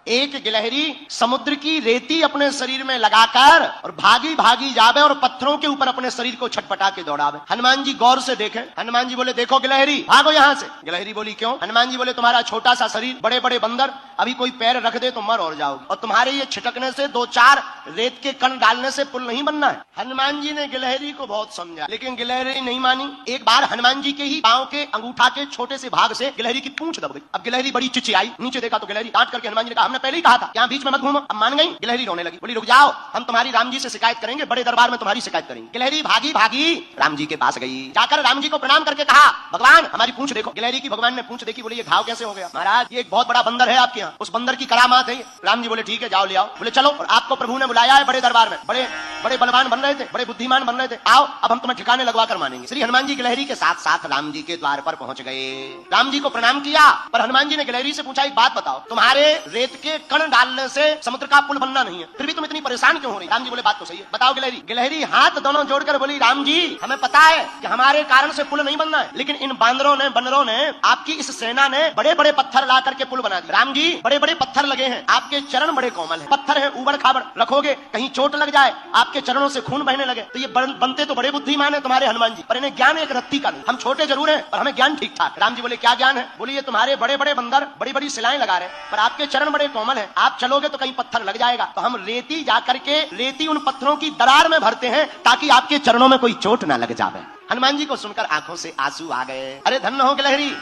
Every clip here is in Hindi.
एक गिलहरी समुद्र की रेती अपने शरीर में लगाकर और भागी भागी जावे और पत्थरों के ऊपर अपने शरीर को छटपटा के दौड़ावे। हनुमान जी गौर से देखे, हनुमान जी बोले देखो गिलहरी भागो यहाँ से। गिलहरी बोली क्यों? हनुमान जी बोले तुम्हारा छोटा सा शरीर, बड़े बड़े बंदर, अभी कोई पैर रख दे तो मर और जाओगे, और तुम्हारे ये छिटकने से, दो चार रेत के कण डालने से पुल नहीं बनना है। हनुमान जी ने गिलहरी को बहुत समझा, लेकिन गिलहरी नहीं मानी। एक बार हनुमान जी के ही पांव के अंगूठा के छोटे से भाग से गिलहरी की पूंछ दब गई। अब गिलहरी बड़ी चिचियाई, नीचे देखा तो गिलहरी डांट करके हनुमान जी ने कहा हमने पहले ही कहा था यहाँ बीच में मत घूमो। अब मान गई, गिलहरी रोने लगी, बोली रुक जाओ, हम तुम्हारी राम जी से शिकायत करेंगे, बड़े दरबार में तुम्हारी शिकायत करेंगे। गिलहरी भागी भागी राम जी के पास गई, जाकर राम जी को प्रणाम करके कहा भगवान हमारी पूंछ देखो। गिलहरी की भगवान ने पूंछ देखी, बोले ये घाव कैसे हो गया? महाराज ये एक बहुत बड़ा बंदर है आपके यहाँ, उस बंदर की करामात है। राम जी बोले ठीक है जाओ ले आओ। बोले चलो, और आपको प्रभु ने बुलाया है बड़े दरबार में, बड़े बड़े बलवान बन रहे थे, बड़े बुद्धिमान बन रहे थे, आओ अब हम तुम्हें ठिकाने लगवा कर मानेंगे। श्री हनुमान जी गिलहरी के साथ साथ राम जी के द्वार पर पहुंच गए। राम जी को प्रणाम किया, पर हनुमान जी ने गिलहरी से पूछा एक बात बताओ, तुम्हारे रेत के कण डालने से समुद्र का पुल बनना नहीं है, फिर भी तुम इतनी परेशान क्यों हो रही? राम जी बोले बात तो सही है, बताओ गिलहरी। गिलहरी हाथ दोनों जोड़कर बोली राम जी हमें पता है कि हमारे कारण से पुल नहीं बनना है, लेकिन इन बंदरों ने आपकी इस सेना ने बड़े बड़े पत्थर ला करके पुल बना दिया। राम जी बड़े बड़े पत्थर लगे हैं, आपके चरण बड़े कोमल हैं, पत्थर है उबड़ खाबड़, रखोगे कहीं चोट लग जाए, आपके चरणों से खून बहने लगे, तो ये बनते तो बड़े बुद्धिमान है तुम्हारे हनुमान जी, पर इन्हें ज्ञान एक रत्ती का नहीं। हम छोटे जरूर हैं पर हमें ज्ञान ठीक ठाक। राम जी बोले क्या ज्ञान है? बोले ये तुम्हारे बड़े बड़े बंदर बड़ी बड़ी शिलाएं लगा रहे हैं, पर आपके चरण बड़े कोमल हैं, आप चलोगे तो कहीं पत्थर लग जाएगा, तो हम रेती जाकर के रेती उन पत्थरों की दरार में भरते हैं ताकि आपके चरणों में कोई चोट ना लग जाए। हनुमान जी को सुनकर आंखों से आंसू आ गए। अरे धन्य हो गिलहरी,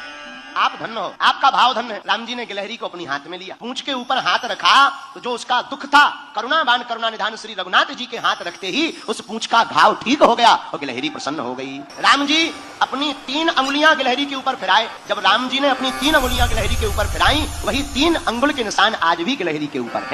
आप धन्य हो, आपका भाव धन्य है। राम जी ने गिलहरी को अपनी हाथ में लिया, पूंछ के ऊपर हाथ रखा तो जो उसका दुख था, करुणावान करुणा निधान श्री रघुनाथ जी के हाथ रखते ही उस पूंछ का घाव ठीक हो गया और गिलहरी प्रसन्न हो गई। राम जी अपनी 3 अंगुलियां गिलहरी के ऊपर फिराए। जब राम जी ने अपनी 3 अंगुलियां गिलहरी के ऊपर फिराई, वही 3 अंगुल के निशान आज भी गिलहरी के ऊपर है।